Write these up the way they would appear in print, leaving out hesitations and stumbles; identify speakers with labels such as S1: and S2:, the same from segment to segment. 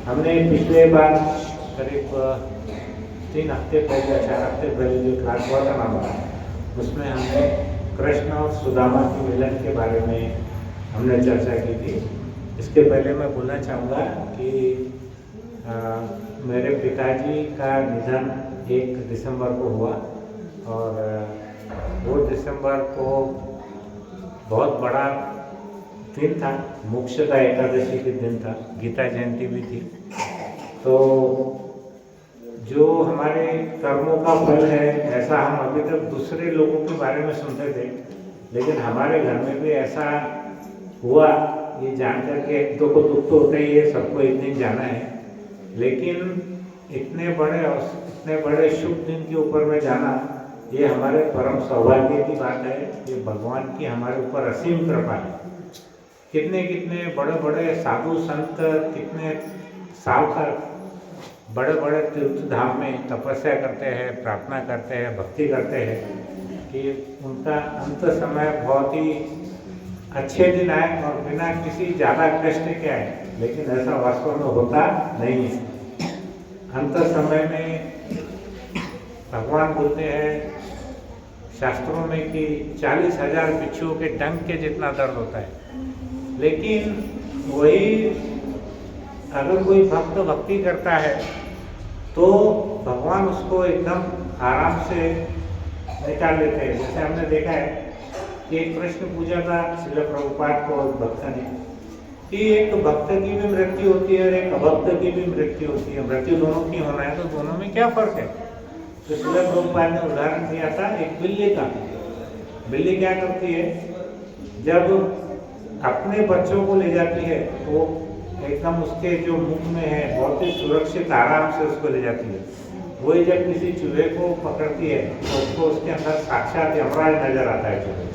S1: हमने पिछले बार करीब 3 हफ्ते पहले या 4 हफ्ते पहले जो क्लास हुआ था हमारा, उसमें हमने कृष्ण और सुदामा के मिलन के बारे में हमने चर्चा की थी। इसके पहले मैं बोलना चाहूँगा कि मेरे पिताजी का निधन 1 दिसंबर को हुआ और वो दिसंबर को बहुत बड़ा दिन था, मोक्षदा एकादशी के दिन था, गीता जयंती भी थी। तो जो हमारे कर्मों का फल है, ऐसा हम अभी तक दूसरे लोगों के बारे में सुनते थे, लेकिन हमारे घर में भी ऐसा हुआ। ये जानकर के दो को दुख तो होता ही है, सबको एक दिन जाना है, लेकिन इतने बड़े शुभ दिन के ऊपर में जाना, ये हमारे परम सौभाग्य की बात है। ये भगवान की हमारे ऊपर असीम कृपा है। कितने बड़े बड़े साधु संत कितने साल तक बड़े बड़े तीर्थ धाम में तपस्या करते हैं, प्रार्थना करते हैं, भक्ति करते हैं कि उनका अंत समय बहुत ही अच्छे दिन आए और बिना किसी ज़्यादा कष्ट के आए, लेकिन ऐसा वास्तव में होता नहीं है। अंत समय में भगवान बोलते हैं शास्त्रों में कि 40,000 बिच्छुओं के डंक के जितना दर्द होता है, लेकिन वही अगर कोई भक्त भक्ति करता है तो भगवान उसको एकदम आराम से निकाल लेते हैं। जैसे हमने देखा है कि एक प्रश्न पूछा था श्रील प्रभुपाद को भक्त ने कि एक भक्त की भी मृत्यु होती है और एक अभक्त की भी मृत्यु होती है, मृत्यु दोनों की होना है, तो दोनों में क्या फर्क है? तो श्रील प्रभुपाद ने उदाहरण दिया था एक बिल्ली का। बिल्ली क्या करती है, जब अपने बच्चों को ले जाती है तो एकदम उसके जो मुख में है बहुत ही सुरक्षित आराम से उसको ले जाती है। वही जब किसी चूहे को पकड़ती है तो उसको उसके अंदर साक्षात यमराज नजर आता है चूहे।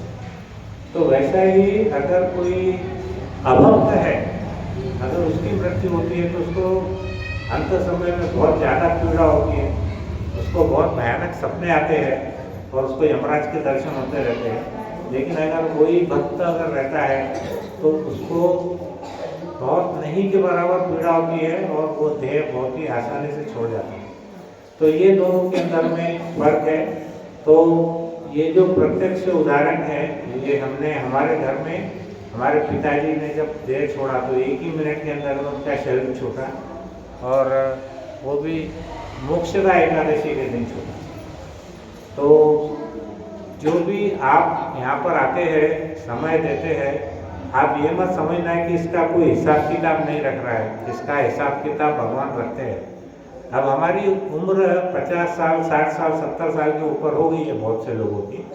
S1: तो वैसा ही अगर कोई अभक्त है, अगर उसकी मृत्यु होती है तो उसको अंत समय में बहुत ज़्यादा पीड़ा होती है, उसको बहुत भयानक सपने आते हैं और उसको यमराज के दर्शन होते रहते हैं। लेकिन अगर कोई भक्त अगर रहता है तो उसको बहुत नहीं के बराबर पीड़ा होती है और वो देह बहुत ही आसानी से छोड़ जाता है। तो ये दोनों के अंदर में फर्क है। तो ये जो प्रत्यक्ष उदाहरण है, ये हमने हमारे घर में हमारे पिताजी ने जब देह छोड़ा तो 1 ही मिनट के अंदर में उनका शरीर छूटा, और वो भी मोक्षदा एकादशी के दिन छूटा। तो जो भी आप यहाँ पर आते हैं, समय देते हैं, आप ये मत समझना है कि इसका कोई हिसाब किताब नहीं रख रहा है, इसका हिसाब किताब भगवान रखते हैं। अब हमारी उम्र 50 साल, 60 साल, 70 साल के ऊपर हो गई है बहुत से लोगों की,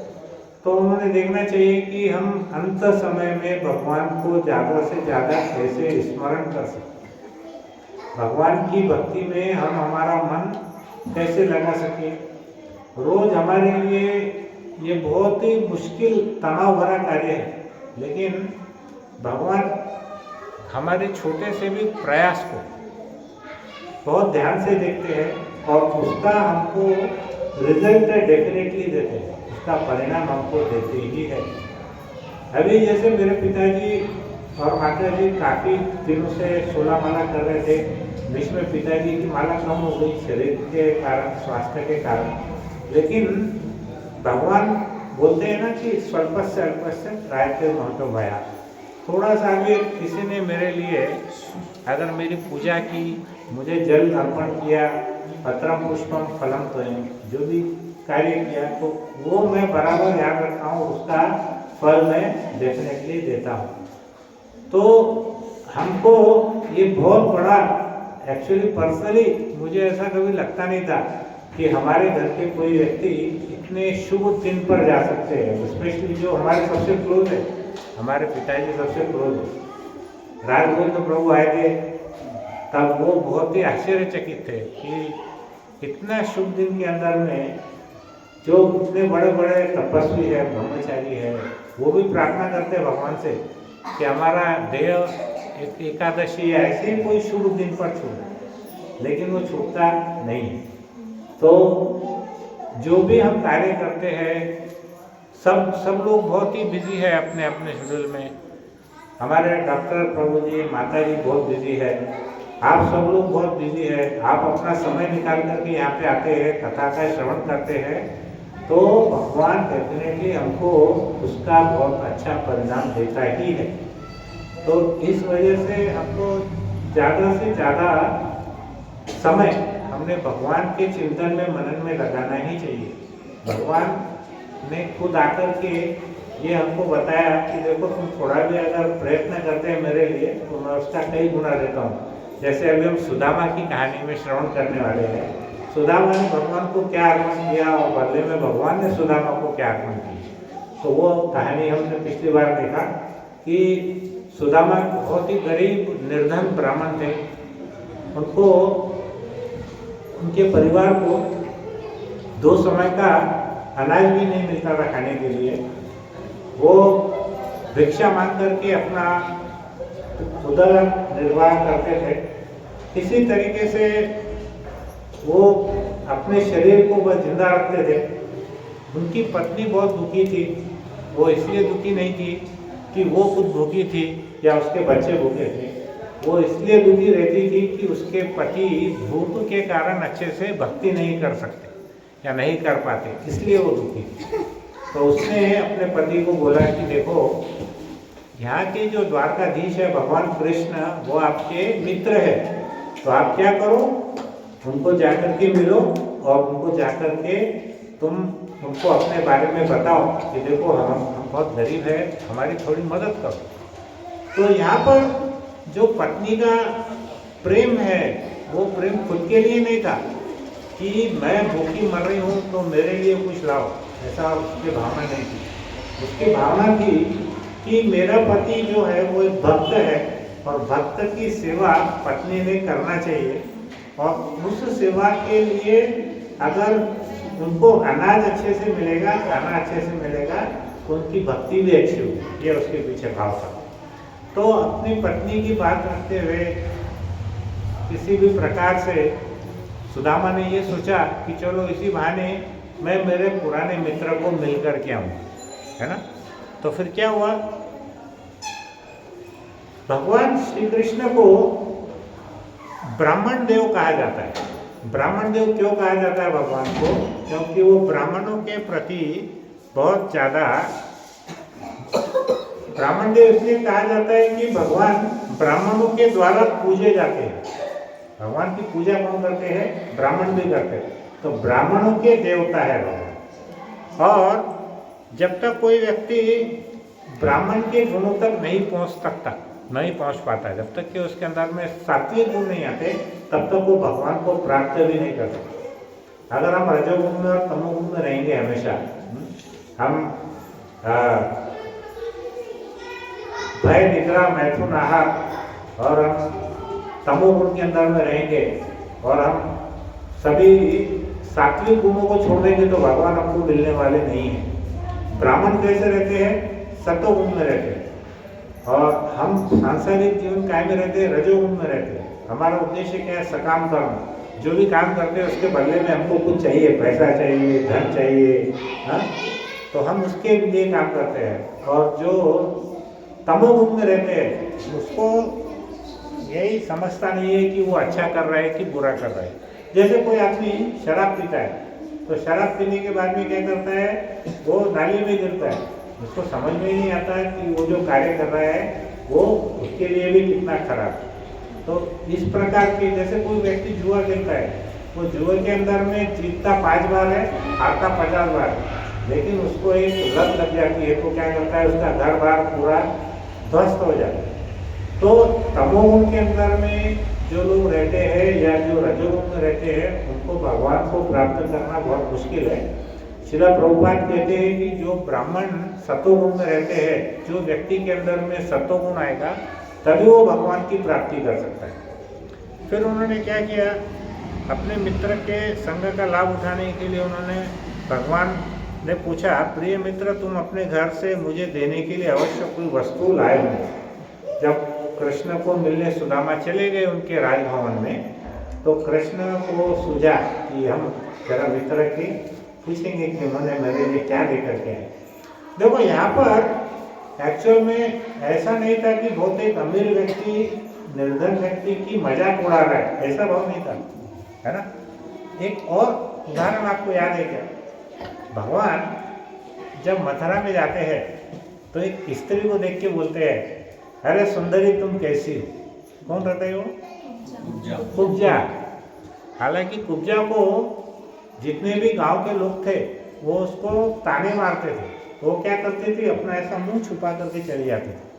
S1: तो उन्होंने देखना चाहिए कि हम अंत समय में भगवान को ज़्यादा से ज़्यादा कैसे स्मरण कर सकते, भगवान की भक्ति में हम हमारा मन कैसे लगा सके। रोज हमारे लिए ये बहुत ही मुश्किल तनाव भरा कार्य है, लेकिन भगवान हमारे छोटे से भी प्रयास को बहुत ध्यान से देखते हैं और उसका हमको रिजल्ट डेफिनेटली देते हैं, उसका परिणाम हमको देते ही है। अभी जैसे मेरे पिताजी और माता जी काफ़ी दिनों से 16 माला कर रहे थे, बीच में पिताजी की माला कम हो गई शरीर के कारण, स्वास्थ्य के कारण, लेकिन भगवान बोलते हैं ना कि स्वल्पस्य अल्पस्य त्रायते महतो भया। थोड़ा सा भी किसी ने मेरे लिए अगर मेरी पूजा की, मुझे जल अर्पण किया, पत्रम पुष्पम फलम तोयम, जो भी कार्य किया, तो वो मैं बराबर याद रखता हूँ, उसका फल मैं डेफिनेटली देता हूँ। तो हमको ये बहुत बड़ा, एक्चुअली पर्सनली मुझे ऐसा कभी लगता नहीं था कि हमारे घर के कोई व्यक्ति इतने शुभ दिन पर जा सकते हैं, स्पेशली जो हमारे सबसे क्लोज है, हमारे पिताजी सबसे क्लोज है। राजगोविंद प्रभु आए थे तब वो बहुत ही आश्चर्यचकित थे कि इतना शुभ दिन के अंदर में जो इतने बड़े बड़े तपस्वी है, ब्रह्मचारी है, वो भी प्रार्थना करते हैं भगवान से कि हमारा देह एकादशी या ऐसे ही कोई शुभ दिन पर छूटे, लेकिन वो छूटता नहीं है। तो जो भी हम कार्य करते हैं, सब लोग बहुत ही बिजी है अपने अपने शेड्यूल में। हमारे डॉक्टर प्रभु जी, माता जी बहुत बिजी है। आप सब लोग बहुत बिजी है, आप अपना समय निकाल करके यहाँ पे आते हैं, कथा का श्रवण करते हैं, तो भगवान डेफिनेटली हमको उसका बहुत अच्छा परिणाम देता ही है। तो इस वजह से हमको ज़्यादा से ज़्यादा समय हमने भगवान के चिंतन में, मनन में लगाना ही चाहिए। भगवान ने खुद आकर के ये हमको बताया कि देखो तुम थोड़ा भी अगर प्रयत्न करते हैं मेरे लिए तो मैं उसका कई गुना देता हूँ। जैसे अभी हम सुदामा की कहानी में श्रवण करने वाले हैं। सुदामा ने भगवान को क्या अर्पण किया और बदले में भगवान ने सुदामा को क्या अर्पण किया। तो वो कहानी हमने पिछली बार देखा कि सुदामा बहुत ही गरीब निर्धन ब्राह्मण थे। उनको, उनके परिवार को 2 समय का अनाज भी नहीं मिलता था खाने के लिए। वो भिक्षा मांग करके अपना उदर निर्वाह करते थे। इसी तरीके से वो अपने शरीर को बस जिंदा रखते थे। उनकी पत्नी बहुत दुखी थी। वो इसलिए दुखी नहीं थी कि वो खुद भूखी थी या उसके बच्चे भूखे थे। वो इसलिए दुखी रहती थी कि उसके पति भूख के कारण अच्छे से भक्ति नहीं कर सकते या नहीं कर पाते, इसलिए वो दुखी थी। तो उसने अपने पति को बोला कि देखो, यहाँ के जो द्वारकाधीश है भगवान कृष्ण, वो आपके मित्र है, तो आप क्या करो, उनको जाकर के मिलो और उनको जाकर के तुम उनको अपने बारे में बताओ कि देखो हम बहुत गरीब है, हमारी थोड़ी मदद करो। तो यहाँ पर जो पत्नी का प्रेम है वो प्रेम खुद के लिए नहीं था कि मैं भूखी मर रही हूँ तो मेरे लिए कुछ लाओ, ऐसा उसकी भावना नहीं थी। उसकी भावना थी कि मेरा पति जो है वो एक भक्त है और भक्त की सेवा पत्नी ने करना चाहिए, और उस सेवा के लिए अगर उनको अनाज अच्छे से मिलेगा, खाना अच्छे से मिलेगा, तो उनकी भक्ति भी अच्छी होगी। ये उसके पीछे भाव था। तो अपनी पत्नी की बात रखते हुए किसी भी प्रकार से सुदामा ने ये सोचा कि चलो इसी बहाने मैं मेरे पुराने मित्र को मिल कर के आऊँ, है ना। तो फिर क्या हुआ, भगवान श्री कृष्ण को ब्राह्मण देव कहा जाता है। ब्राह्मण देव क्यों कहा जाता है भगवान को? क्योंकि वो ब्राह्मणों के प्रति बहुत ज़्यादा, ब्राह्मण देव इसलिए कहा जाता है कि भगवान ब्राह्मणों के द्वारा पूजे जाते हैं। भगवान की पूजा कौन करते हैं? ब्राह्मण भी करते हैं। तो ब्राह्मणों के देवता है भगवान। और जब तक कोई व्यक्ति ब्राह्मण के गुणों तक नहीं पहुंच पाता, जब तक कि उसके अंदर में सात्विक गुण नहीं आते, तब तक वो भगवान को प्राप्त भी नहीं कर सकते। अगर हम रजोगुण में और तमोगुण में रहेंगे हमेशा, हम भय, निद्रा, मैथुन, आहार और हम तमोगुण के अंदर में रहेंगे और हम सभी सात्विक गुणों को छोड़ देंगे तो भगवान हमको मिलने वाले नहीं हैं। ब्राह्मण कैसे रहते हैं? सतोगुण में रहते हैं। और हम सांसारिक जीवन काय में रहते हैं? रजोगुण में रहते हैं। हमारा उद्देश्य क्या है? सकाम कर्म। जो भी काम करते हैं उसके बदले में हमको कुछ चाहिए, पैसा चाहिए, धन चाहिए, हाँ, तो हम उसके लिए काम करते हैं। और जो तमोगुण में रहते हैं उसको यही समझता नहीं है कि वो अच्छा कर रहा है कि बुरा कर रहा है। जैसे कोई आदमी शराब पीता है तो शराब पीने के बाद में क्या करता है? वो नाली में गिरता है। उसको समझ में ही नहीं आता है कि वो जो कार्य कर रहा है वो उसके लिए भी कितना खराब है। तो इस प्रकार के, जैसे कोई व्यक्ति जुआ खेलता है, वो जुए के अंदर में जीतता 5 बार है, हारता 50 बार है, लेकिन उसको एक लत लग जाती है तो क्या करता है? उसका घर बार पूरा ध्वस्त हो जाता है। तो तमोगुण के अंदर में जो लोग रहते हैं या जो रजोगुण में रहते हैं, उनको भगवान को प्राप्त करना बहुत मुश्किल है। श्रील प्रभुपाद कहते हैं कि जो ब्राह्मण सतोगुण में रहते हैं, जो व्यक्ति के अंदर में सतोगुण आएगा तभी वो भगवान की प्राप्ति कर सकता है। फिर उन्होंने क्या किया? अपने मित्र के संग का लाभ उठाने के लिए उन्होंने, भगवान ने पूछा, प्रिय मित्र तुम अपने घर से मुझे देने के लिए अवश्य कोई वस्तु लाए हो। जब कृष्ण को मिलने सुदामा चले गए उनके राजभवन में, तो कृष्ण को सूझा कि हम जरा मित्र की पूछेंगे कि उन्होंने मेरे लिए क्या लेकर के आए। देखो यहाँ पर एक्चुअल में ऐसा नहीं था कि बहुत एक अमीर व्यक्ति निर्धन व्यक्ति की मजाक उड़ा रहा है, ऐसा भाव नहीं था, है ना। एक और उदाहरण आपको याद है क्या? भगवान जब मथुरा में जाते हैं तो एक स्त्री को देख के बोलते हैं, अरे सुंदरी तुम कैसी हो? कौन रहता है वो? कुब्जा। हालांकि कुब्जा को जितने भी गांव के लोग थे वो उसको ताने मारते थे, वो क्या करते थे, अपना ऐसा मुंह छुपा करके चले जाते थे।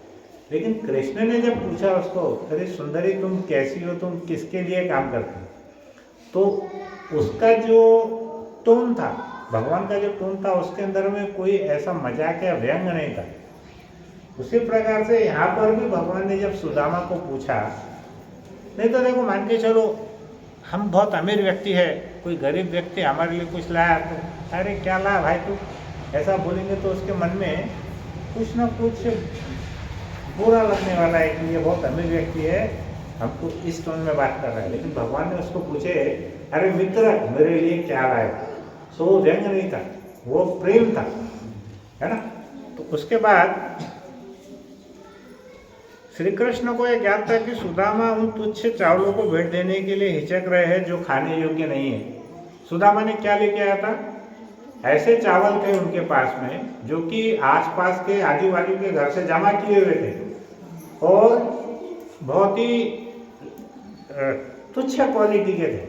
S1: लेकिन कृष्ण ने जब पूछा उसको, अरे सुंदरी तुम कैसी हो, तुम किसके लिए काम करती हो, तो उसका जो टोन था, भगवान का जो टोन था, उसके अंदर में कोई ऐसा मजाक या व्यंग नहीं था। उसी प्रकार से यहाँ पर भी भगवान ने जब सुदामा को पूछा, नहीं तो देखो मान के चलो हम बहुत अमीर व्यक्ति है, कोई गरीब व्यक्ति हमारे लिए कुछ लाया तो अरे क्या लाया भाई तू, ऐसा बोलेंगे तो उसके मन में कुछ ना कुछ बुरा लगने वाला है कि ये बहुत अमीर व्यक्ति है, हमको इस टोन में बात कर रहा है। लेकिन भगवान ने उसको पूछे, अरे मित्र मेरे लिए क्या लाया, तो वो व्यंग नहीं था, वो प्रेम था, है ना। तो उसके बाद श्री कृष्ण को यह ज्ञात था कि सुदामा उन तुच्छ चावलों को भेंट देने के लिए हिचक रहे हैं जो खाने योग्य नहीं है। सुदामा ने क्या लेके आया था? ऐसे चावल थे उनके पास में जो कि आसपास के आदिवासियों के घर से जमा किए हुए थे और बहुत ही तुच्छ क्वालिटी के थे,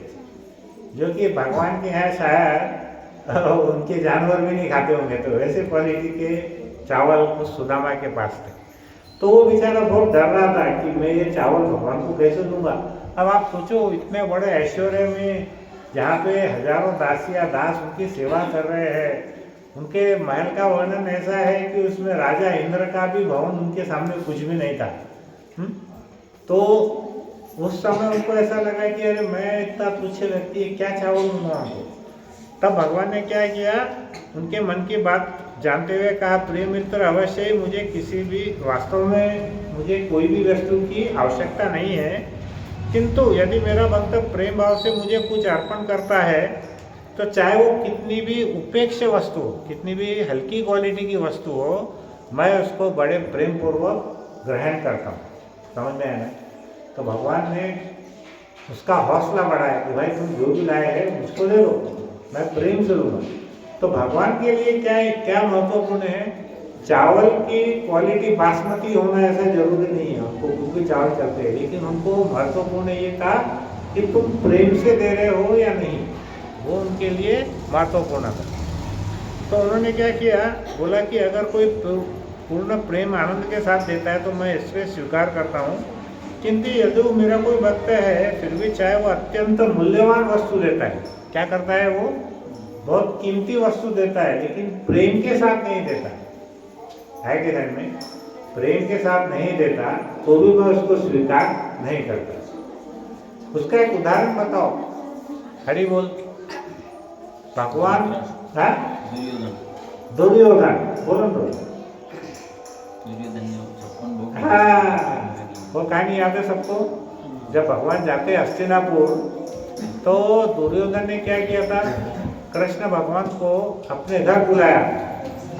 S1: जो कि भगवान के यहाँ शायद उनके जानवर भी नहीं खाते होंगे, तो वैसे क्वालिटी के चावल उस सुदामा के पास थे। तो वो बेचारा बहुत डर रहा था कि मैं ये चावल भगवान को कैसे दूंगा। अब आप सोचो, इतने बड़े ऐश्वर्य में जहाँ पे हजारों दासिया दास उनकी सेवा कर रहे हैं, उनके महल का वर्णन ऐसा है कि उसमें राजा इंद्र का भी भवन उनके सामने कुछ भी नहीं था। तो उस समय उनको ऐसा लगा कि अरे मैं इतना तुच्छ व्यक्ति क्या चावल दूंगा उनको। तब भगवान ने क्या किया, उनके मन की बात जानते हुए कहा, प्रिय मित्र अवश्य ही मुझे किसी भी, वास्तव में मुझे कोई भी वस्तु की आवश्यकता नहीं है, किंतु यदि मेरा भक्त प्रेम भाव से मुझे कुछ अर्पण करता है तो चाहे वो कितनी भी उपेक्ष वस्तु हो, कितनी भी हल्की क्वालिटी की वस्तु हो, मैं उसको बड़े प्रेम पूर्वक ग्रहण करता हूँ। समझ में आया ना। तो भगवान ने उसका हौसला बढ़ाया कि भाई तुम जो भी लाए हैं मुझको दे दो, मैं प्रेम से लूँगा। तो भगवान के लिए क्या महत्वपूर्ण है, चावल की क्वालिटी बासमती होना ऐसा जरूरी नहीं है, हमको कुछ भी चावल चलते हैं, लेकिन हमको महत्वपूर्ण ये था कि तुम प्रेम से दे रहे हो या नहीं, वो उनके लिए महत्वपूर्ण था। तो उन्होंने क्या किया, बोला कि अगर कोई पूर्ण प्रेम आनंद के साथ देता है तो मैं इससे स्वीकार करता हूँ, किंतु यदि वो मेरा कोई भक्त है फिर भी चाहे वो अत्यंत मूल्यवान वस्तु देता है, क्या करता है, वो बहुत कीमती वस्तु देता है, लेकिन प्रेम के साथ नहीं देता है कि नहीं, में प्रेम के साथ नहीं देता तो भी मैं उसको स्वीकार नहीं करता। उसका एक उदाहरण बताओ, हरि बोल। भगवान दुर्योधन बोलो, हाँ वो कहानी याद है सबको। जब भगवान जाते हस्तिनापुर तो दुर्योधन ने क्या किया था, कृष्ण भगवान को अपने घर बुलाया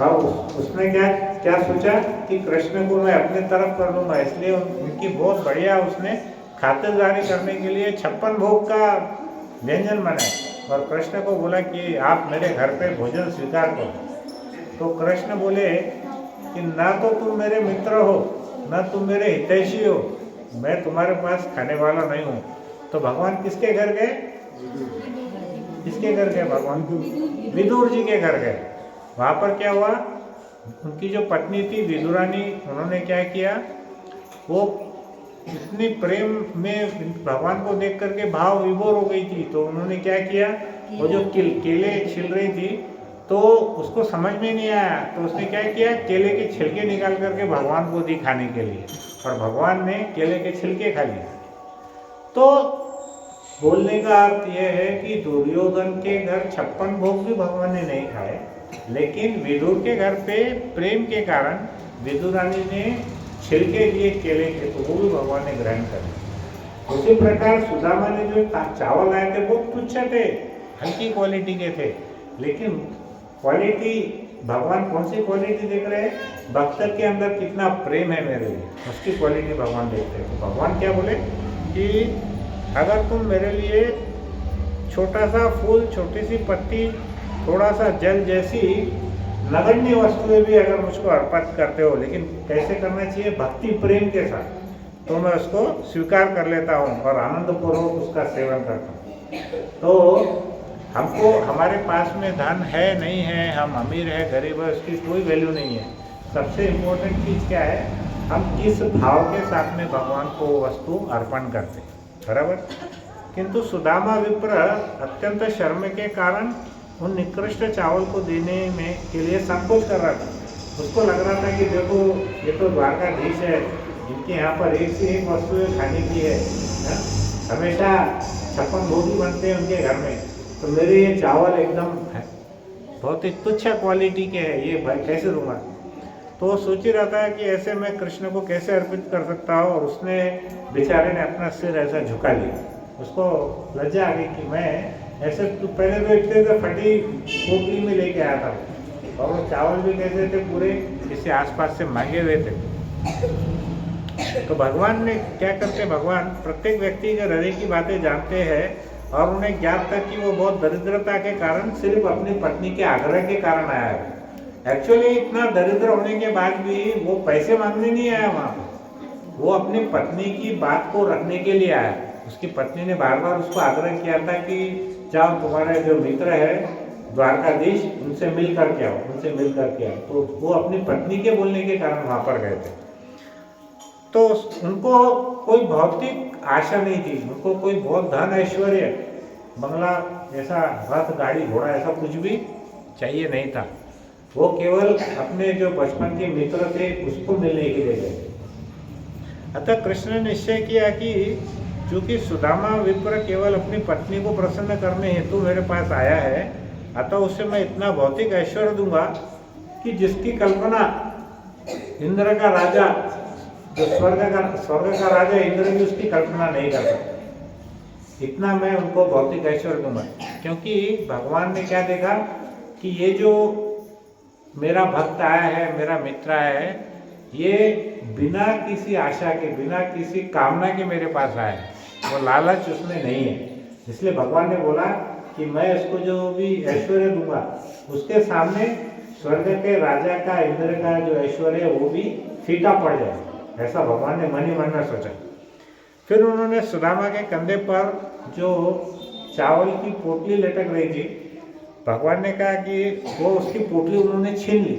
S1: और उसने क्या सोचा कि कृष्ण को मैं अपने तरफ कर लूँगा, इसलिए उनकी बहुत बढ़िया उसने खातिरदारी करने के लिए 56 भोग का व्यंजन बनाया और कृष्ण को बोला कि आप मेरे घर पे भोजन स्वीकार करो। तो कृष्ण बोले कि ना तो तुम मेरे मित्र हो, ना तुम मेरे हितैषी हो, मैं तुम्हारे पास खाने वाला नहीं हूँ। तो भगवान किसके घर गए, किसके घर गए, भगवान विदुर जी के घर गए। वहाँ पर क्या हुआ, उनकी जो पत्नी थी विदुरानी, उन्होंने क्या किया, वो इतनी प्रेम में भगवान को देख करके भाव विभोर हो गई थी। तो उन्होंने क्या किया, वो जो केले छिल रही थी तो उसको समझ में नहीं आया, तो उसने क्या किया, केले के छिलके निकाल करके भगवान को दी खाने के लिए और भगवान ने केले के छिलके खा लिए। तो बोलने का अर्थ यह है कि दुर्योधन के घर 56 भोग भी भगवान ने नहीं खाए, लेकिन विदुर के घर पे प्रेम के कारण विदुरानी ने छिलके दिए केले के, तो वो भी भगवान ने ग्रहण कर लिया। उसी प्रकार सुदामा ने जो चावल आए थे वो तुच्छ थे, हल्की क्वालिटी के थे, लेकिन क्वालिटी भगवान कौन सी क्वालिटी देख रहे हैं, भक्त के अंदर कितना प्रेम है मेरे लिए, उसकी क्वालिटी भगवान देखते हैं। तो भगवान क्या बोले कि अगर तुम मेरे लिए छोटा सा फूल, छोटी सी पत्ती, थोड़ा सा जल जैसी नगण्य वस्तुएं भी अगर मुझको अर्पित करते हो, लेकिन कैसे करना चाहिए, भक्ति प्रेम के साथ, तो मैं उसको स्वीकार कर लेता हूँ और आनंदपूर्वक उसका सेवन करता हूँ। तो हमको हमारे पास में धन है नहीं है, हम अमीर है गरीब है, उसकी कोई वैल्यू नहीं है। सबसे इम्पोर्टेंट चीज़ क्या है, हम किस भाव के साथ में भगवान को वस्तु अर्पण करते हैं, बराबर। किंतु सुदामा विप्र अत्यंत शर्म के कारण उन निकृष्ट चावल को देने में के लिए संकोच कर रहा था। उसको लग रहा था कि देखो ये तो द्वारकाधीश है, इनके यहाँ पर एक से एक वस्तुएं खाने की है, हमेशा 56 भोग ही बनते हैं उनके घर में, तो मेरे ये चावल एकदम बहुत ही तुच्छ क्वालिटी के हैं, ये भाई कैसे दूंगा। तो वो सोच ही रहा था कि ऐसे मैं कृष्ण को कैसे अर्पित कर सकता हूँ, और उसने बेचारे ने अपना सिर ऐसा झुका लिया। उसको लज्जा आ गई कि मैं ऐसे, तो पहले तो इतने से फटी पोटली में लेके आया था, और वो चावल भी कैसे थे, पूरे किसी आसपास से मांगे हुए थे। तो भगवान ने क्या करते, भगवान प्रत्येक व्यक्ति के हृदय की बातें जानते हैं, और उन्हें ज्ञात था कि वो बहुत दरिद्रता के कारण सिर्फ अपनी पत्नी के आग्रह के कारण आया है। एक्चुअली इतना दरिद्र होने के बाद भी वो पैसे मांगने नहीं आया वहाँ पर, वो अपनी पत्नी की बात को रखने के लिए आया। उसकी पत्नी ने बार बार उसको आग्रह किया था कि जाओ तुम्हारे जो मित्र है द्वारकाधीश, उनसे मिल करके आओ, उनसे मिल करके आओ। तो वो अपनी पत्नी के बोलने के कारण वहाँ पर गए थे। तो उनको कोई भौतिक आशा नहीं थी, उनको कोई बहुत धन ऐश्वर्य बंगला ऐसा रथ गाड़ी घोड़ा ऐसा कुछ भी चाहिए नहीं था। वो केवल अपने जो बचपन के मित्र थे उसको मिलने के लिए गए। अतः कृष्ण ने निश्चय किया कि चूंकि सुदामा विप्र केवल अपनी पत्नी को प्रसन्न करने हेतु मेरे पास आया है, अतः उसे मैं इतना भौतिक ऐश्वर्य दूंगा कि जिसकी कल्पना इंद्र का राजा, जो स्वर्ग का राजा इंद्र भी उसकी कल्पना नहीं कर सकता। इतना मैं उनको भौतिक ऐश्वर्य दूंगा। क्योंकि भगवान ने क्या देखा कि ये जो मेरा भक्त आया है, मेरा मित्र आया है, ये बिना किसी आशा के, बिना किसी कामना के मेरे पास आया है, वो लालच उसमें नहीं है। इसलिए भगवान ने बोला कि मैं इसको जो भी ऐश्वर्य दूंगा उसके सामने स्वर्ग के राजा का, इंद्र का जो ऐश्वर्य है वो भी फीका पड़ जाए, ऐसा भगवान ने मन ही मन में सोचा। फिर उन्होंने सुदामा के कंधे पर जो चावल की पोटली लटक रही थी, भगवान ने कहा कि वो उसकी पोटली उन्होंने छीन ली,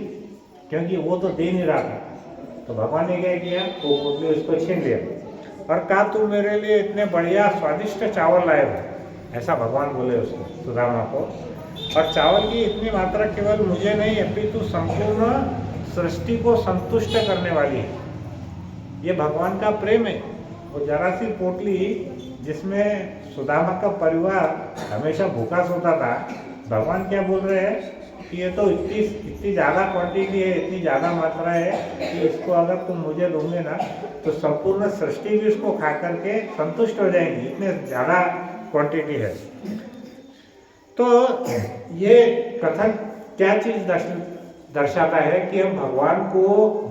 S1: क्योंकि वो तो दे नहीं रहा था। तो भगवान ने क्या किया, वो पोटली उसको छीन लिया और कहा तू मेरे लिए इतने बढ़िया स्वादिष्ट चावल लाए हो, ऐसा भगवान बोले उसको, सुदामा को। और चावल की इतनी मात्रा केवल मुझे नहीं अपितु संपूर्ण सृष्टि को संतुष्ट करने वाली है। ये भगवान का प्रेम है। वो जरा सी पोटली जिसमें सुदामा का परिवार हमेशा भूखा सोता था, भगवान क्या बोल रहे हैं कि ये तो इतनी ज़्यादा क्वांटिटी है, इतनी ज़्यादा मात्रा है कि इसको अगर तुम मुझे दोगे ना तो संपूर्ण सृष्टि भी इसको खा करके संतुष्ट हो जाएंगी, इतने ज़्यादा क्वांटिटी है। तो ये कथन क्या चीज़ दर्शाता है कि हम भगवान को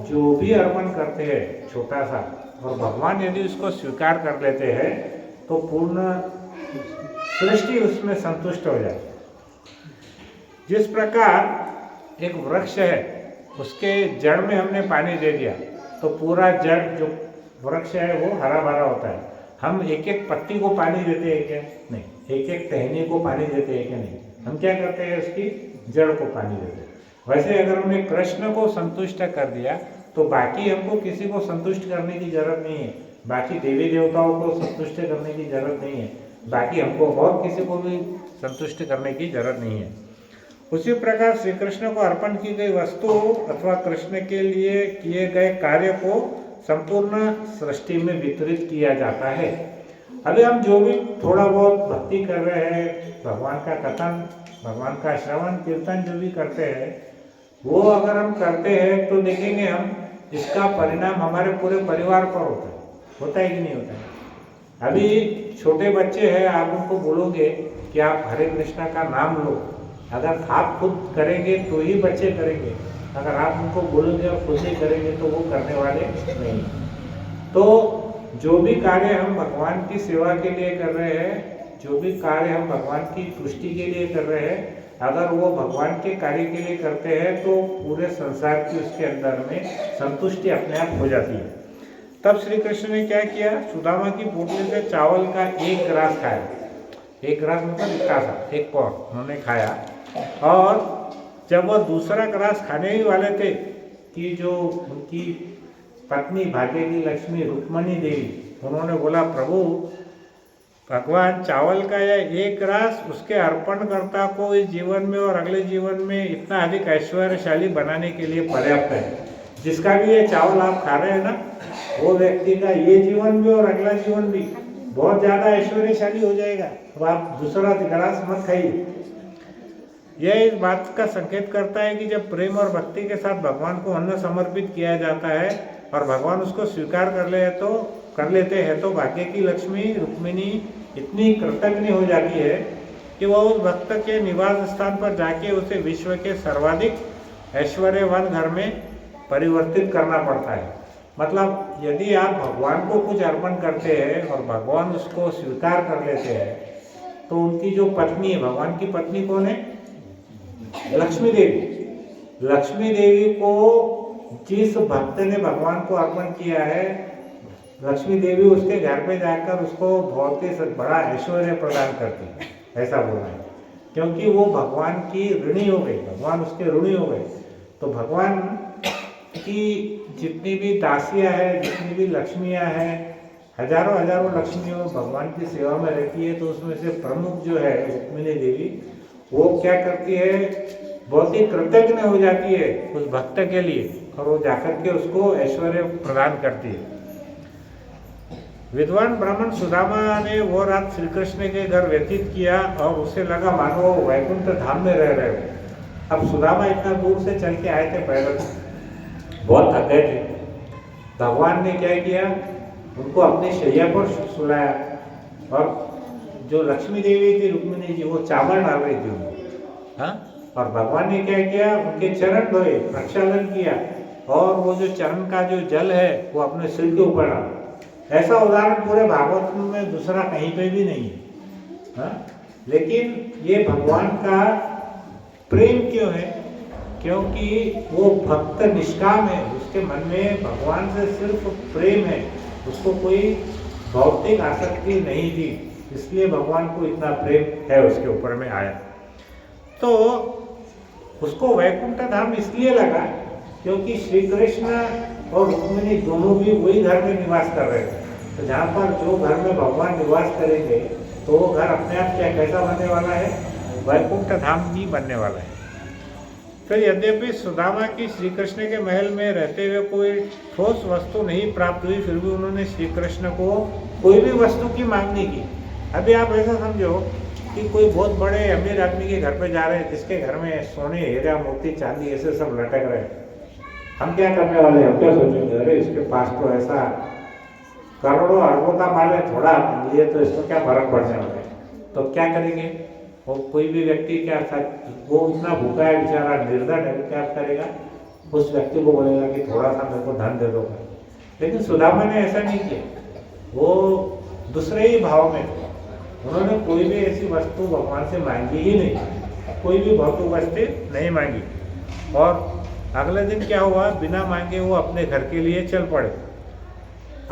S1: जो भी अर्पण करते हैं छोटा सा, और भगवान यदि उसको स्वीकार कर लेते हैं तो पूर्ण सृष्टि उसमें संतुष्ट हो जाए। जिस प्रकार एक वृक्ष है, उसके जड़ में हमने पानी दे दिया तो पूरा जड़ जो वृक्ष है वो हरा भरा होता है। हम एक एक पत्ती को पानी देते हैं क्या? नहीं। एक एक टहनी को पानी देते हैं क्या? नहीं। हम क्या करते हैं, उसकी जड़ को पानी देते हैं। वैसे अगर हमने कृष्ण को संतुष्ट कर दिया तो बाकी हमको किसी को संतुष्ट करने की जरूरत नहीं है, बाकी देवी देवताओं को संतुष्ट करने की जरूरत नहीं है, बाकी हमको और किसी को भी संतुष्ट करने की जरूरत नहीं है। उसी प्रकार श्री कृष्ण को अर्पण की गई वस्तु अथवा कृष्ण के लिए किए गए कार्य को संपूर्ण सृष्टि में वितरित किया जाता है। अभी हम जो भी थोड़ा बहुत भक्ति कर रहे हैं, भगवान का कथन, भगवान का श्रवण कीर्तन जो भी करते हैं, वो अगर हम करते हैं तो देखेंगे हम इसका परिणाम हमारे पूरे परिवार पर होता है कि नहीं होता है। अभी छोटे बच्चे हैं, आप उनको बोलोगे कि आप हरे कृष्णा का नाम लो, अगर आप खुद करेंगे तो ही बच्चे करेंगे, अगर आप उनको बोलोगे और खुद ही करेंगे तो वो करने वाले नहीं। तो जो भी कार्य हम भगवान की सेवा के लिए कर रहे हैं, जो भी कार्य हम भगवान की तुष्टि के लिए कर रहे हैं, अगर वो भगवान के कार्य के लिए करते हैं तो पूरे संसार की उसके अंदर में संतुष्टि अपने आप हो जाती है। तब श्री कृष्ण ने क्या किया, सुदामा की पोटली से चावल का एक ग्रास खाया। एक ग्रास मतलब इतना सा, एक पौर उन्होंने खाया। और जब वह दूसरा ग्रास खाने ही वाले थे कि जो उनकी पत्नी भाग्यवती लक्ष्मी रुक्मणी देवी, उन्होंने बोला, प्रभु भगवान चावल का यह एक ग्रास उसके अर्पणकर्ता को इस जीवन में और अगले जीवन में इतना अधिक ऐश्वर्यशाली बनाने के लिए पर्याप्त है। जिसका भी ये चावल आप खा रहे हैं ना, वो व्यक्ति का ये जीवन भी और अगला जीवन भी बहुत ज़्यादा ऐश्वर्यशाली हो जाएगा। तो आप दूसरा ग्रास मत खाइए। यह इस बात का संकेत करता है कि जब प्रेम और भक्ति के साथ भगवान को अन्न समर्पित किया जाता है और भगवान उसको स्वीकार कर लेते हैं तो भाग्य की लक्ष्मी रुक्मिणी इतनी कृतज्ञ हो जाती है कि वह उस भक्त के निवास स्थान पर जाके उसे विश्व के सर्वाधिक ऐश्वर्यवान घर में परिवर्तित करना पड़ता है। मतलब यदि आप भगवान को कुछ अर्पण करते हैं और भगवान उसको स्वीकार कर लेते हैं तो उनकी जो पत्नी है, भगवान की पत्नी कौन है, लक्ष्मी देवी। लक्ष्मी देवी को जिस भक्त ने भगवान को अर्पण किया है, लक्ष्मी देवी उसके घर पे जाकर उसको बहुत ही बड़ा ऐश्वर्य प्रदान करती है, ऐसा बोलना है। क्योंकि वो भगवान की ऋणी हो गई, भगवान उसके ऋणी हो गए। तो भगवान की जितनी भी दासियां हैं, जितनी भी लक्ष्मियां हैं, हजारों हजारों लक्ष्मियों भगवान की सेवा में रहती है। तो उसमें से प्रमुख जो है रुक्मिणी देवी, वो क्या करती है, बहुत ही कृतज्ञ हो जाती है उस भक्त के लिए और वो जाकर के उसको ऐश्वर्य प्रदान करती है। विद्वान ब्राह्मण सुदामा ने वो रात श्री कृष्ण के घर व्यतीत किया और उसे लगा मानो वैकुंठ धाम में रह रहे हो। अब सुदामा इतना दूर से चल के आए थे, पैदल बहुत थक गए थे। भगवान ने क्या किया, उनको अपनी शैया पर सुलाया और जो लक्ष्मी देवी थी रुक्मिणी जी, वो चावल डाल रही थी उनको, हाँ। और भगवान ने क्या किया, उनके चरण धोए, प्रक्षालन किया और वो जो चरण का जो जल है वो अपने सिर के ऊपर डाला। ऐसा उदाहरण पूरे भागवत में दूसरा कहीं पे भी नहीं है, हाँ? लेकिन ये भगवान का प्रेम क्यों है, क्योंकि वो भक्त निष्काम है, उसके मन में भगवान से सिर्फ प्रेम है, उसको कोई भौतिक आसक्ति नहीं थी, इसलिए भगवान को इतना प्रेम है उसके ऊपर में आया। तो उसको वैकुंठ धाम इसलिए लगा क्योंकि श्री कृष्ण और रुक्मिणी दोनों भी वही घर में निवास कर रहे थे। तो जहाँ पर जो घर में भगवान निवास करेंगे तो वो घर अपने आप क्या कैसा बनने वाला है, वैकुंठ धाम ही बनने वाला है। फिर यद्यपि सुदामा की श्री कृष्ण के महल में रहते हुए कोई ठोस वस्तु नहीं प्राप्त हुई, फिर भी उन्होंने श्री कृष्ण को कोई भी वस्तु की मांग नहीं की। अभी आप ऐसा समझो कि कोई बहुत बड़े अमीर आदमी के घर पे जा रहे हैं जिसके घर में सोने हीरा मोती चांदी ऐसे सब लटक रहे हैं। हम क्या करने वाले हैं, हम क्या सोचेंगे, अरे इसके पास तो ऐसा करोड़ों अरबों का माल है, थोड़ा लिए तो इसको क्या फर्क पड़ने वाला है। तो क्या करेंगे, वो कोई भी व्यक्ति क्या, वो इतना भूखा है बेचारा, निर्धन है, क्या करेगा, उस व्यक्ति को बोलेगा कि थोड़ा सा मेरे को धन दे दो। लेकिन सुदामा ने ऐसा नहीं किया, वो दूसरे ही भाव में थे। उन्होंने कोई भी ऐसी वस्तु भगवान से मांगी ही नहीं, कोई भी भौतिक वस्तु नहीं मांगी। और अगले दिन क्या हुआ, बिना मांगे वो अपने घर के लिए चल पड़े।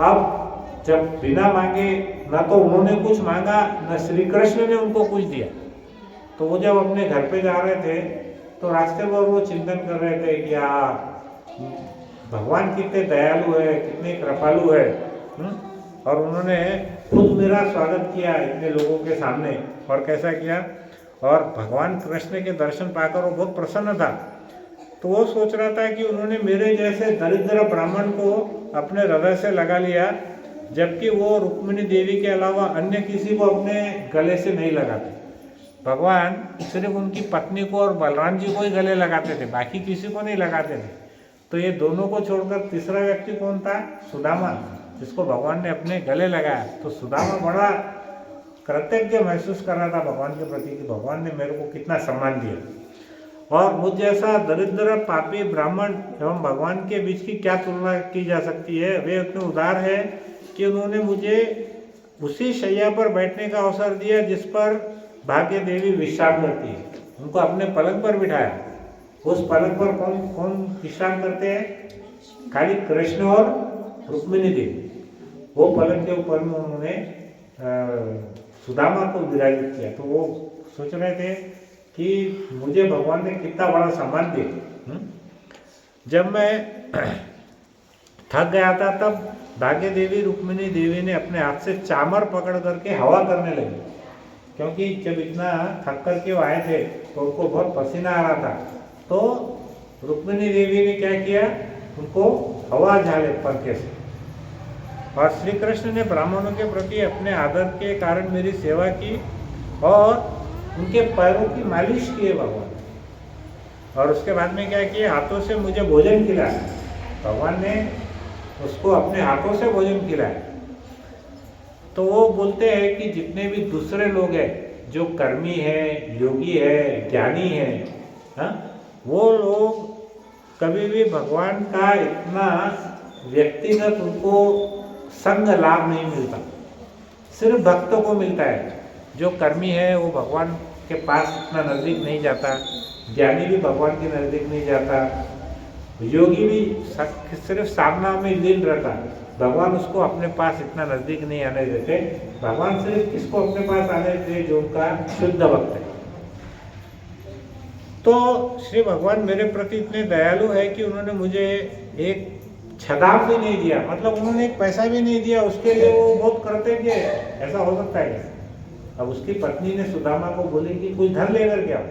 S1: अब जब बिना मांगे, ना तो उन्होंने कुछ मांगा न श्री कृष्ण ने उनको कुछ दिया, तो वो जब अपने घर पे जा रहे थे तो रास्ते पर वो चिंतन कर रहे थे कि भगवान कितने दयालु है, कितने कृपालु है। और उन्होंने खुद मेरा स्वागत किया इतने लोगों के सामने, और कैसा किया, और भगवान कृष्ण के दर्शन पाकर वो बहुत प्रसन्न था। तो वो सोच रहा था कि उन्होंने मेरे जैसे दरिद्र ब्राह्मण को अपने हृदय से लगा लिया, जबकि वो रुक्मिणी देवी के अलावा अन्य किसी को अपने गले से नहीं लगाते। भगवान सिर्फ उनकी पत्नी को और बलराम जी को ही गले लगाते थे, बाकी किसी को नहीं लगाते थे। तो ये दोनों को छोड़कर तीसरा व्यक्ति कौन था, सुदामा, जिसको भगवान ने अपने गले लगाया। तो सुदामा बड़ा कृतज्ञ महसूस कर रहा था भगवान के प्रति कि भगवान ने मेरे को कितना सम्मान दिया। और मुझ जैसा दरिद्र पापी ब्राह्मण एवं भगवान के बीच की क्या तुलना की जा सकती है। वे उतने उदार है कि उन्होंने मुझे उसी शैया पर बैठने का अवसर दिया जिस पर भाग्य देवी विश्राम करती है। उनको अपने पलंग पर बिठाया। उस पलंग पर कौन कौन विश्राम करते हैं? खाली कृष्ण और रुक्मिणी देवी। वो पलंग के ऊपर में उन्होंने सुदामा को विराजित किया। तो वो सोच रहे थे कि मुझे भगवान ने कितना बड़ा सम्मान दिया। जब मैं थक गया था तब भाग्य देवी रुक्मिणी देवी ने अपने हाथ से चामर पकड़ करके हवा करने लगी, क्योंकि जब इतना थक करके वो आए थे तो उनको बहुत पसीना आ रहा था। तो रुक्मिणी देवी ने क्या किया, उनको हवा झाले पंखे से। और श्री कृष्ण ने ब्राह्मणों के प्रति अपने आदर के कारण मेरी सेवा की और उनके पैरों की मालिश की है भगवान। और उसके बाद में क्या किया, हाथों से मुझे भोजन खिलाया। भगवान ने उसको अपने हाथों से भोजन खिलाया। तो वो बोलते हैं कि जितने भी दूसरे लोग हैं जो कर्मी है, योगी है, ज्ञानी है, हाँ, वो लोग कभी भी भगवान का इतना व्यक्तिगत उनको संग लाभ नहीं मिलता, सिर्फ भक्तों को मिलता है। जो कर्मी है वो भगवान के पास इतना नज़दीक नहीं जाता, ज्ञानी भी भगवान के नज़दीक नहीं जाता, योगी भी सिर्फ साधना में लीन रहता है, भगवान उसको अपने पास इतना नज़दीक नहीं आने देते। भगवान सिर्फ किसको अपने पास आने देते, जो उनका शुद्ध भक्त है। तो श्री भगवान मेरे प्रति इतने दयालु है कि उन्होंने मुझे एक छदाम भी नहीं दिया, मतलब उन्होंने एक पैसा भी नहीं दिया। उसके लिए वो बहुत कृतज्ञ है। ऐसा हो सकता है क्या? अब उसकी पत्नी ने सुदामा को बोली कि कुछ धन लेकर के आओ,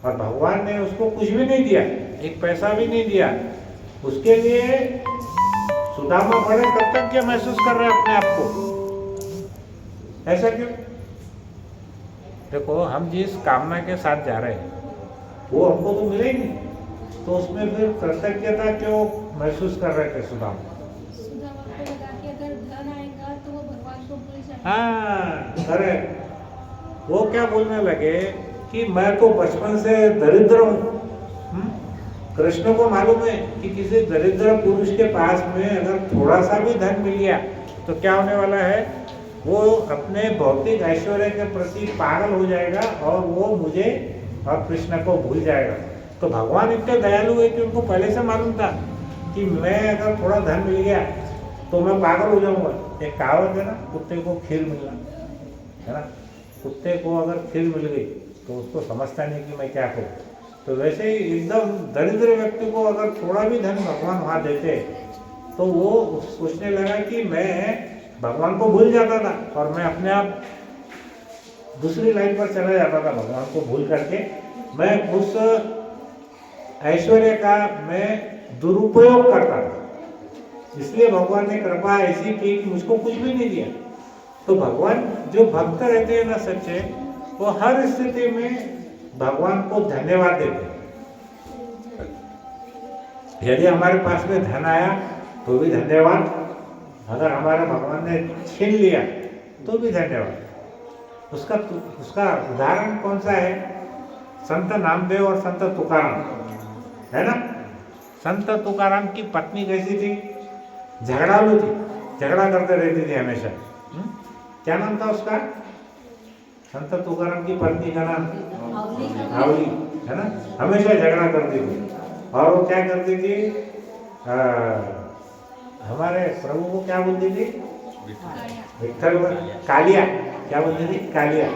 S1: और भगवान ने उसको कुछ भी नहीं दिया, एक पैसा भी नहीं दिया। उसके लिए सुदामा बड़े कृतज्ञ महसूस कर रहे हैं अपने आप को। ऐसा क्यों? देखो, हम जिस कामना के साथ जा रहे हैं वो हमको तो मिले ही नहीं, तो उसमें फिर कृतज्ञता क्यों महसूस कर रहे थे सुदामा?
S2: सुदामा को लगा कि अगर धन आएगा तो वो भगवान को भूल जाएगा।
S1: हाँ, अरे वो क्या बोलने लगे कि मैं तो बचपन से दरिद्र हूँ। कृष्ण को मालूम है कि किसी दरिद्र पुरुष के पास में अगर थोड़ा सा भी धन मिल गया तो क्या होने वाला है, वो अपने भौतिक ऐश्वर्य के प्रति पागल हो जाएगा और वो मुझे और कृष्ण को भूल जाएगा। तो भगवान इतने दयालु है कि उनको पहले से मालूम था कि मैं अगर थोड़ा धन मिल गया तो मैं पागल हो जाऊंगा। एक कहावत है ना, कुत्ते को खीर मिलना, है ना। कुत्ते को अगर खीर मिल गई तो उसको समझता नहीं कि मैं क्या करूँ। तो वैसे ही एकदम दरिद्र व्यक्ति को अगर थोड़ा भी धन भगवान वहाँ देते तो वो सोचने लगा कि मैं भगवान को भूल जाता था और मैं अपने आप दूसरी लाइन पर चला जाता था। भगवान को भूल करके मैं उस ऐश्वर्य का मैं दुरुपयोग करता था। इसलिए भगवान ने कृपा ऐसी की कि मुझको कुछ भी नहीं दिया। तो भगवान जो भक्त रहते हैं ना सच्चे, वो हर स्थिति में भगवान को धन्यवाद देते हैं। यदि हमारे पास में धन आया तो भी धन्यवाद, अगर हमारा भगवान ने छीन लिया तो भी धन्यवाद। उसका उदाहरण कौन सा है? संत नामदेव और संत तुकाराम, है ना। संत तुकाराम की पत्नी कैसी थी? झगड़ालू थी, झगड़ा करते रहती थी हमेशा। क्या नाम था उसका? संत तुकाराम की पत्नी का नाम आवली, है ना। हमेशा झगड़ा करती थी। और वो क्या करती थी? हमारे प्रभु को क्या बोलती थी? विठल। कालिया, क्या बोलती थी? कालिया।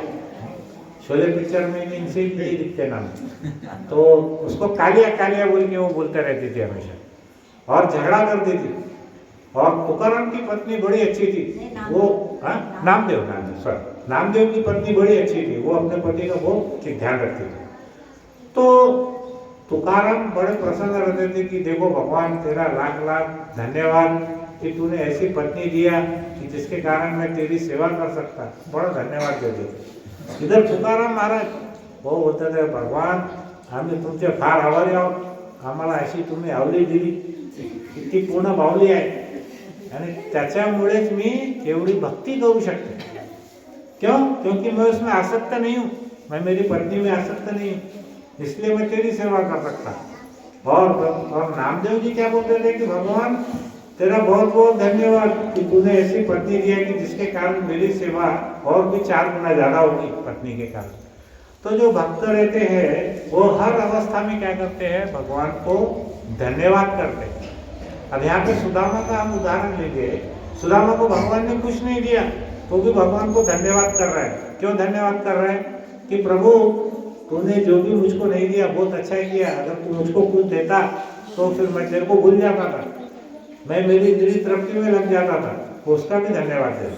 S1: शोले पिक्चर में भी इनसे ही दिखते नाम, तो उसको कालिया कालिया बोल के वो बोलते रहती थी हमेशा और झगड़ा करती थी। और तुकाराम की पत्नी बड़ी अच्छी थी, वो नामदेव नामदेव की पत्नी बड़ी अच्छी थी, वो अपने पति का बहुत ध्यान रखती थी। तो तुकाराम बड़े प्रसन्न रहते थे कि देखो भगवान तेरा लाख लाख धन्यवाद कि तूने ऐसी पत्नी दिया कि जिसके कारण मैं तेरी सेवा कर सकता, बड़ा धन्यवाद देते थे। इधर तुकाराम महाराज वो बोलते थे, भगवान आम्ही तुमचे फार आभारी आहोत, आम्हाला अशी तुम्ही आवली दिली, इतकी पूर्ण बावली आहे आणि त्याच्यामुळेच मी एवढी भक्ती करू शकते। क्यों? क्योंकि मैं उसमें आसक्त नहीं हूँ, मैं मेरी पत्नी में आसक्त नहीं हूँ, इसलिए मैं तेरी सेवा कर सकता। और नामदेव जी क्या बोलते थे कि भगवान तेरा बहुत बहुत धन्यवाद कि तूने ऐसी पत्नी दिया कि जिसके कारण मेरी सेवा और भी 4 गुना ज़्यादा होगी पत्नी के कारण। तो जो भक्त रहते हैं वो हर अवस्था में क्या करते हैं? भगवान को धन्यवाद करते हैं। अब यहाँ पे सुदामा का हम उदाहरण लेंगे। सुदामा को भगवान ने कुछ नहीं दिया तो भी भगवान को धन्यवाद कर रहा है। क्यों धन्यवाद कर रहा है? कि प्रभु तूने जो भी मुझको नहीं दिया बहुत अच्छा किया, अगर तू मुझको कुछ देता तो फिर मैं तेरे को भूल जाता था, मैं मेरी इंद्रिय तृप्ति में लग जाता था, तो उसका भी धन्यवाद दे।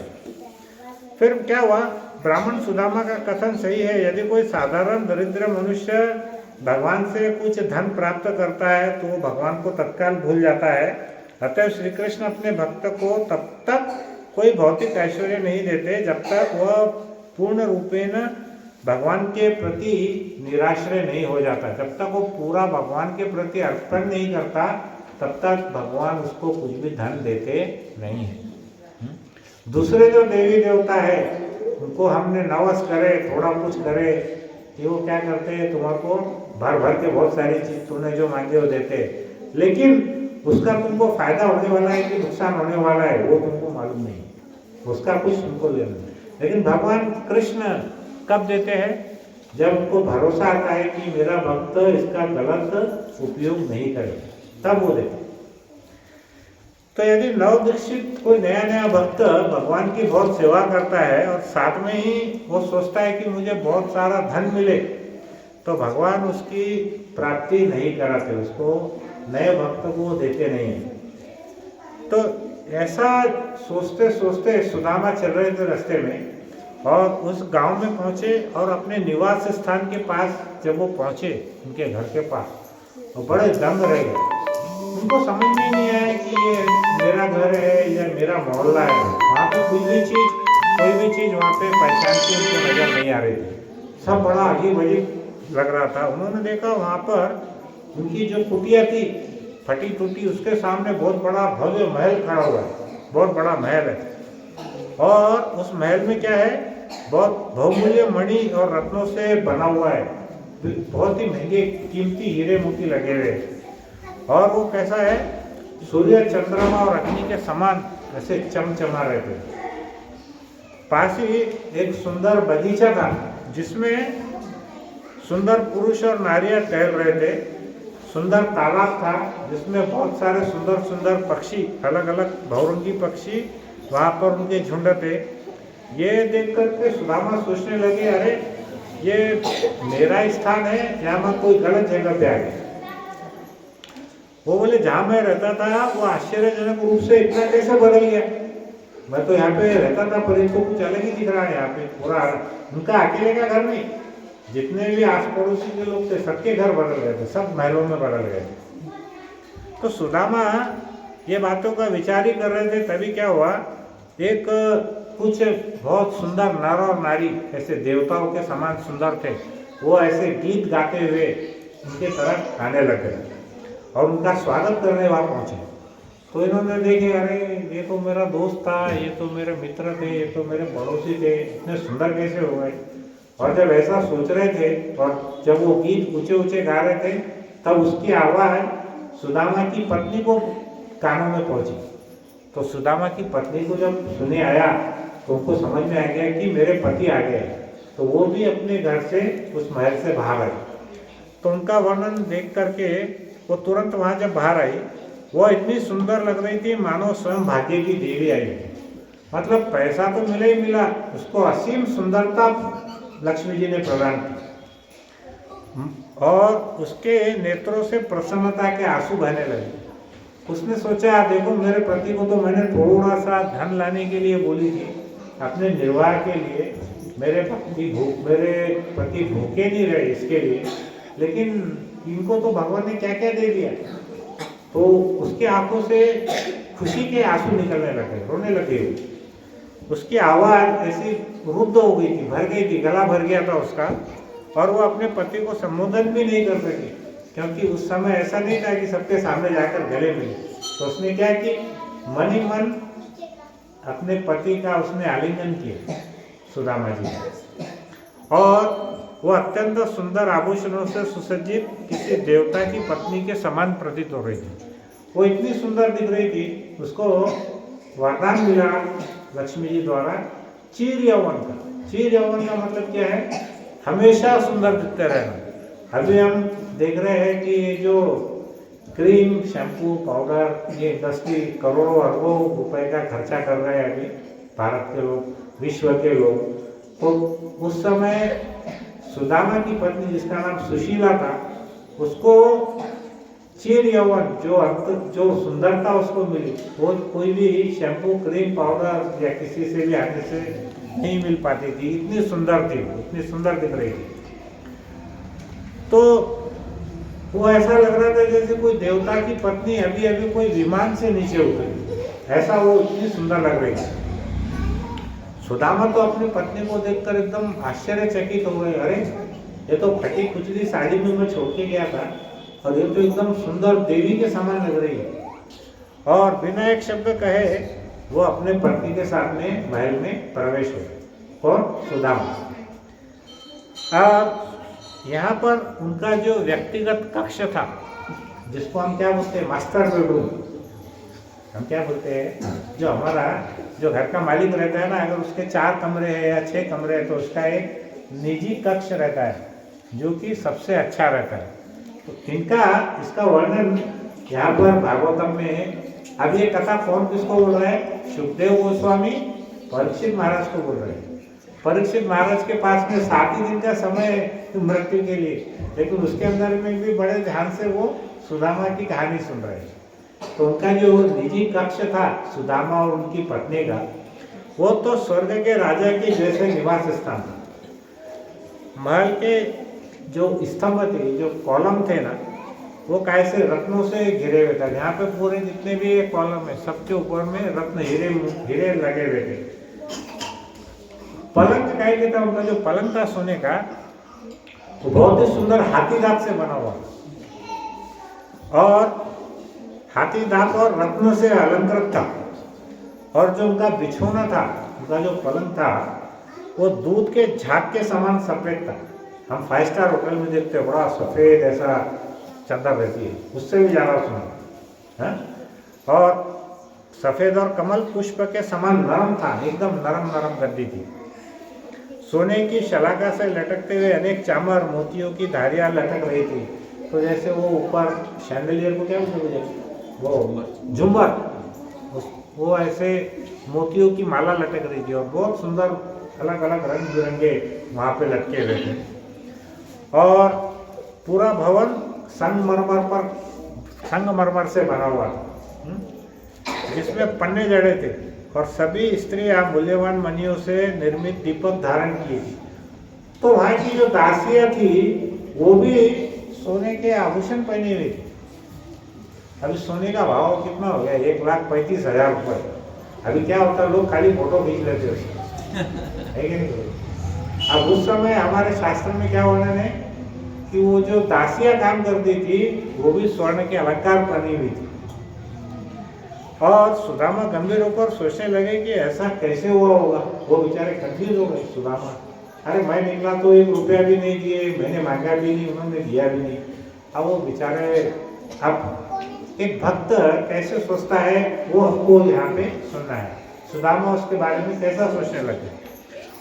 S1: फिर क्या हुआ? ब्राह्मण सुदामा का कथन सही है। यदि कोई साधारण दरिद्र मनुष्य भगवान से कुछ धन प्राप्त करता है तो वो भगवान को तत्काल भूल जाता है। अतः श्री कृष्ण अपने भक्त को तब तक कोई भौतिक ऐश्वर्य नहीं देते जब तक वह पूर्ण रूपेण भगवान के प्रति निराश्रय नहीं हो जाता। जब तक वो पूरा भगवान के प्रति अर्पण नहीं करता तब तक भगवान उसको कुछ भी धन देते नहीं है। दूसरे जो देवी देवता है उनको हमने नवस करे, थोड़ा कुछ करे कि वो क्या करते हैं? तुम्हारे भर भर के बहुत सारी चीज़ तूने जो मांगे वो देते, लेकिन उसका तुमको फायदा होने वाला है कि नुकसान होने वाला है वो तुमको मालूम नहीं, उसका कुछ तुमको लेना नहीं। लेकिन भगवान कृष्ण कब देते हैं? जब उनको भरोसा आता है कि मेरा भक्त इसका गलत उपयोग नहीं करे, तब वो देते। तो यदि नव दीक्षित कोई नया नया भक्त भगवान की बहुत सेवा करता है और साथ में ही वो सोचता है कि मुझे बहुत सारा धन मिले, तो भगवान उसकी प्राप्ति नहीं कराते, उसको नए भक्त को देते नहीं। तो ऐसा सोचते सोचते सुदामा चल रहे थे रास्ते में और उस गांव में पहुंचे और अपने निवास स्थान के पास जब वो पहुंचे, उनके घर के पास, वो बड़े दंग रह गए। उनको समझ में नहीं आया कि ये मेरा घर है या मेरा मोहल्ला है। वहाँ पे कोई भी चीज़ वहाँ पे पहचान की उनको नज़र नहीं आ रही थी, सब बड़ा अजीब अजीब लग रहा था। उन्होंने देखा वहाँ पर उनकी जो कुटिया थी फटी टूटी, उसके सामने बहुत बड़ा भव्य महल खड़ा हुआ है, बहुत बड़ा महल है। और उस महल में क्या है? बहुत बहुमूल्य मणि और रत्नों से बना हुआ है, बहुत ही महंगे कीमती हीरे मोती लगे हुए हैं। और वो कैसा है? सूर्य चंद्रमा और अग्नि के समान ऐसे चमचमा रहे थे। पास ही एक सुंदर बगीचा था जिसमें सुंदर पुरुष और नारियां टहल रहे थे। सुंदर तालाब था जिसमें बहुत सारे सुंदर सुंदर पक्षी, अलग अलग बहुरंगी पक्षी वहाँ पर उनके झुंड थे। ये देख करके सुदामा सोचने लगे, अरे ये मेरा स्थान है या मैं कोई गलत जगह पे आ गया। वो बोले जहाँ मैं रहता था वो आश्चर्यजनक रूप से इतना कैसे बदल गया? मैं तो यहाँ पे रहता था पर इनको कुछ अलग ही दिख रहा है। यहाँ पे पूरा उनका अकेले का घर नहीं, जितने भी आस पड़ोसी के लोग थे सबके घर बदल गए थे, सब महलों में बदल गए थे। तो सुदामा ये बातों का विचार ही कर रहे थे, तभी क्या हुआ? एक कुछ बहुत सुंदर नर और नारी, ऐसे देवताओं के समान सुंदर थे, वो ऐसे गीत गाते हुए उनके तरफ आने लग गए और उनका स्वागत करने वहाँ पहुँचे। तो इन्होंने देखे, अरे ये तो मेरा दोस्त था, ये तो मेरे मित्र थे, ये तो मेरे पड़ोसी थे, इतने सुंदर कैसे हो गए? और जब ऐसा सोच रहे थे और जब वो गीत ऊंचे ऊंचे गा रहे थे तब उसकी आवाज़ सुदामा की पत्नी को कानों में पहुंची। तो सुदामा की पत्नी को जब सुने आया तो उनको समझ में आ गया कि मेरे पति आ गए, तो वो भी अपने घर से उस महल से बाहर आई। तो उनका वर्णन देख करके वो तुरंत वहाँ जब बाहर आई, वो इतनी सुंदर लग रही थी मानो स्वयं भाग्य की देवी आई थी। मतलब पैसा तो मिला ही मिला, उसको असीम सुंदरता लक्ष्मी जी ने प्रदान की और उसके नेत्रों से प्रसन्नता के आंसू बहने लगे। उसने सोचा, देखो मेरे पति को तो मैंने थोड़ा सा धन लाने के लिए बोली थी, अपने निर्वाह के लिए। मेरे पति भूखे नहीं रहे इसके लिए, लेकिन इनको तो भगवान ने क्या क्या दे दिया। तो उसकी आंखों से खुशी के आंसू निकलने लगे, रोने लगे। उसकी आवाज़ ऐसी रुद्ध हो गई थी, भर गई थी, गला भर गया था उसका, और वो अपने पति को संबोधन भी नहीं कर सकी, क्योंकि उस समय ऐसा नहीं था कि सबके सामने जाकर गले मिले। तो उसने क्या कि मन ही मन अपने पति का उसने आलिंगन किया, सुदामा जी। और वो अत्यंत सुंदर आभूषणों से सुसज्जित किसी देवता की पत्नी के समान प्रतीत हो रही थी। वो इतनी सुंदर दिख रही थी, उसको वरदान मिला लक्ष्मी जी द्वारा चीर यौवन का। चीर यौवन का मतलब क्या है? हमेशा सुंदर दिखते रहना। अभी हम देख रहे हैं कि ये जो क्रीम, शैम्पू, पाउडर, ये इंडस्ट्री करोड़ों अरबों रुपए का खर्चा कर रहे हैं अभी भारत के लोग, विश्व के लोग। तो उस समय सुदामा की पत्नी जिसका नाम सुशीला था, उसको चीर यौवन जो सुंदरता उसको मिली, वो कोई भी शैम्पू, क्रीम, पाउडर या किसी से भी आने से नहीं मिल पाती थी। इतनी सुंदर थी वो, इतनी सुंदर दिख रही थी। तो वो ऐसा लग रहा था जैसे कोई देवता की पत्नी अभी अभी कोई विमान से नीचे उतरी, ऐसा वो इतनी सुंदर लग रही थी। सुदामा तो अपनी पत्नी को देखकर एकदम आश्चर्यचकित हो गए। अरे ये तो फटी खुचरी साड़ी में मैं छोड़ के गया था और ये तो एकदम सुंदर देवी के समान लग रही है। और बिना एक शब्द कहे वो अपने पत्नी के साथ में महल में प्रवेश हो गए। कौन? सुदामा। अब यहाँ पर उनका जो व्यक्तिगत कक्ष था, जिसको हम क्या बोलते हैं, मास्टर बेडरूम हम क्या बोलते हैं, जो हमारा जो घर का मालिक रहता है ना, अगर उसके 4 कमरे हैं या 6 कमरे हैं तो उसका एक निजी कक्ष रहता है जो कि सबसे अच्छा रहता है। तो इसका वर्णन यहाँ पर भागवतम में। अब ये कथा कौन किसको बोल रहा है? सुखदेव गोस्वामी परीक्षित महाराज को बोल रहे हैं। परीक्षित महाराज के पास में 7 ही दिन का समय मृत्यु के लिए, लेकिन उसके अंदर में भी बड़े ध्यान से वो सुदामा की कहानी सुन रहे हैं। तो उनका जो निजी कक्ष था सुदामा और उनकी पत्नी का, वो तो स्वर्ग के राजा के जैसे निवास स्थान था। महल के जो स्तंभ थे, जो कॉलम थे ना, वो कैसे रत्नों से घिरे हुए थे। यहाँ पे पूरे जितने भी कॉलम है सबके ऊपर में रत्न हीरे लगे हुए थे। पलंग क्या था, उनका जो पलंग था सोने का, वो बहुत ही सुंदर हाथी दांत से बना हुआ, और हाथी दांत और रत्नों से अलंकृत था। और जो उनका बिछौना था, उनका जो पलंग था, वो दूध के झाग के समान सफेद था। हम 5 स्टार होटल में देखते हैं, बड़ा सफेद ऐसा चादर रहती है, उससे भी ज़्यादा सुंदर है। और सफेद और कमल पुष्प के समान नरम था, एकदम नरम नरम गद्दी थी। सोने की शलाका से लटकते हुए अनेक चामर मोतियों की धारियां लटक रही थी। तो जैसे वो ऊपर शैंडलियर को क्या बोलते हैं, वो झुम्बर, वो ऐसे मोतियों की माला लटक रही थी और बहुत सुंदर अलग अलग रंग बिरंगे वहाँ पे लटके हुए थे। और पूरा भवन संगमरमर से बना हुआ था, जिसमें पन्ने जड़े थे, और सभी स्त्रियां मूल्यवान मणियों से निर्मित दीपक धारण किए थी। तो वहाँ की जो दासियां थी वो भी सोने के आभूषण पहने हुए थे। अभी सोने का भाव कितना हो गया? 1,35,000 रुपये। अभी क्या होता है, लोग खाली फोटो खींच लेते है कि नहीं? अब उस समय हमारे शास्त्र में क्या वर्णन है कि वो जो दासियां काम करती थी वो भी स्वर्ण के अलंकार पहनी हुई थी। और सुदामा गंभीर होकर सोचने लगे कि ऐसा कैसे हुआ होगा। वो बेचारे कंफ्यूज हो गए। सुदामा, अरे मैं निकला तो 1 रुपया भी नहीं दिए, मैंने मांगा भी नहीं, उन्होंने दिया भी नहीं। अब वो बेचारे, अब एक भक्त कैसे सोचता है वो हमको यहाँ पे सुनना है। सुदामा उसके बारे में कैसा सोचने लगे?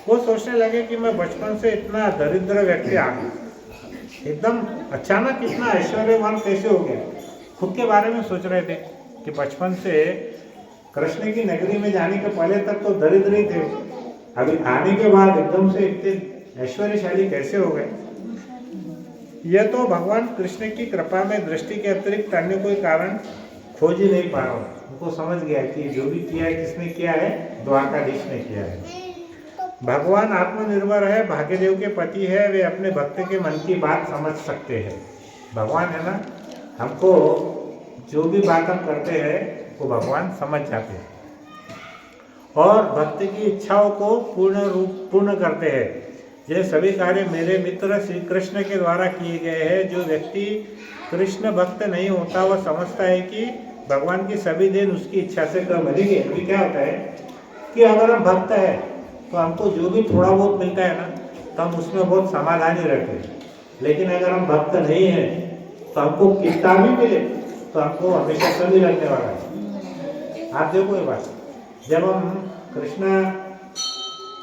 S1: वो सोचने लगे कि मैं बचपन से इतना दरिद्र व्यक्ति आ गया, एकदम अचानक इतना ऐश्वर्यवान कैसे हो गया। खुद के बारे में सोच रहे थे कि बचपन से कृष्ण की नगरी में जाने के पहले तक तो दरिद्र ही थे, अभी आने के बाद एकदम से इतने ऐश्वर्यशाली कैसे हो गए। यह तो भगवान कृष्ण की कृपा में दृष्टि के अतिरिक्त अन्य कोई कारण खोज ही नहीं पा रहा हूँ। उनको समझ गया कि जो भी किया है किसने किया है, द्वारकाधीश ने किया है। भगवान आत्मनिर्भर है, भाग्यदेव के पति है, वे अपने भक्त के मन की बात समझ सकते हैं। भगवान है ना, हमको जो भी बात हम करते हैं वो भगवान समझ जाते हैं और भक्त की इच्छाओं को पूर्ण करते हैं। ये सभी कार्य मेरे मित्र श्री कृष्ण के द्वारा किए गए हैं। जो व्यक्ति कृष्ण भक्त नहीं होता वह समझता है कि भगवान की सभी देन उसकी इच्छा से कम है। देखिए अभी क्या होता है कि अगर हम भक्त है तो हमको जो भी थोड़ा बहुत मिलता है ना तो हम उसमें बहुत समाधानी रहते हैं। लेकिन अगर हम भक्त नहीं हैं तो हमको कितना भी मिले तो हमको हमेशा कमी लगने वाला है। आप देखो ये बात, जब हम कृष्णा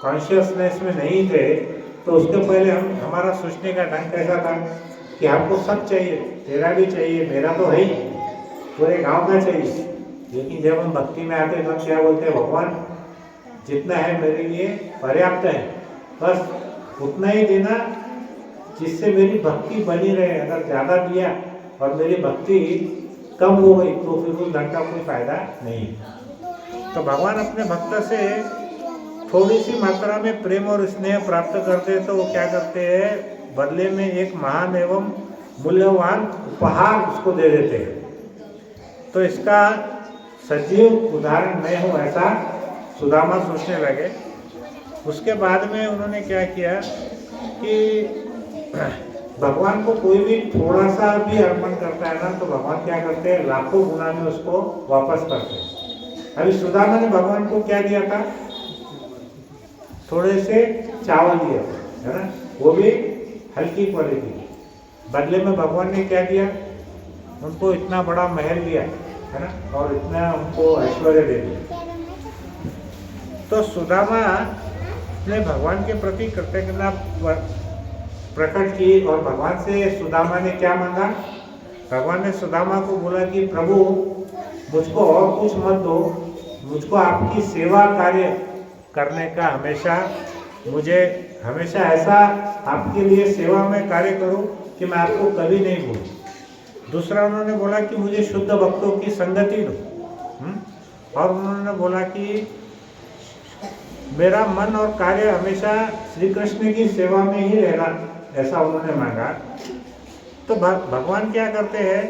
S1: कॉन्शियसनेस में नहीं थे तो उसके पहले हमारा सोचने का ढंग कैसा था कि हमको सब चाहिए, तेरा भी चाहिए, मेरा तो है ही, पूरे गांव का चाहिए। लेकिन जब हम भक्ति में आते हैं तो हम क्या बोलते हैं, भगवान जितना है मेरे लिए पर्याप्त है, बस उतना ही देना जिससे मेरी भक्ति बनी रहे। अगर ज़्यादा दिया और मेरी भक्ति कम हो गई तो फिर उस धन का कोई फायदा नहीं। तो भगवान अपने भक्त से थोड़ी सी मात्रा में प्रेम और स्नेह प्राप्त करते हैं तो वो क्या करते हैं, बदले में एक महान एवं मूल्यवान उपहार उसको दे देते हैं। तो इसका सजीव उदाहरण मैं हूँ ऐसा सुदामा सोचने लगे। उसके बाद में उन्होंने क्या किया कि भगवान को कोई भी थोड़ा सा भी अर्पण करता है ना तो भगवान क्या करते हैं, लाखों गुना में उसको वापस करते हैं। अभी सुदामा ने भगवान को क्या दिया था, थोड़े से चावल दिया है ना, वो भी हल्की क्वालिटी। बदले में भगवान ने क्या दिया, उनको इतना बड़ा महल दिया है ना, और इतना उनको ऐश्वर्य दे दिया। तो सुदामा ने भगवान के प्रति कृतज्ञता प्रकट की और भगवान से सुदामा ने क्या मांगा, भगवान ने सुदामा को बोला कि प्रभु मुझको और कुछ मत दो, मुझको आपकी सेवा कार्य करने का मुझे हमेशा ऐसा आपके लिए सेवा में कार्य करूं कि मैं आपको कभी नहीं भूलूं। दूसरा उन्होंने बोला कि मुझे शुद्ध भक्तों की संगति दो। और उन्होंने बोला कि मेरा मन और कार्य हमेशा श्री कृष्ण की सेवा में ही रहना, ऐसा उन्होंने मांगा। तो भगवान क्या करते हैं,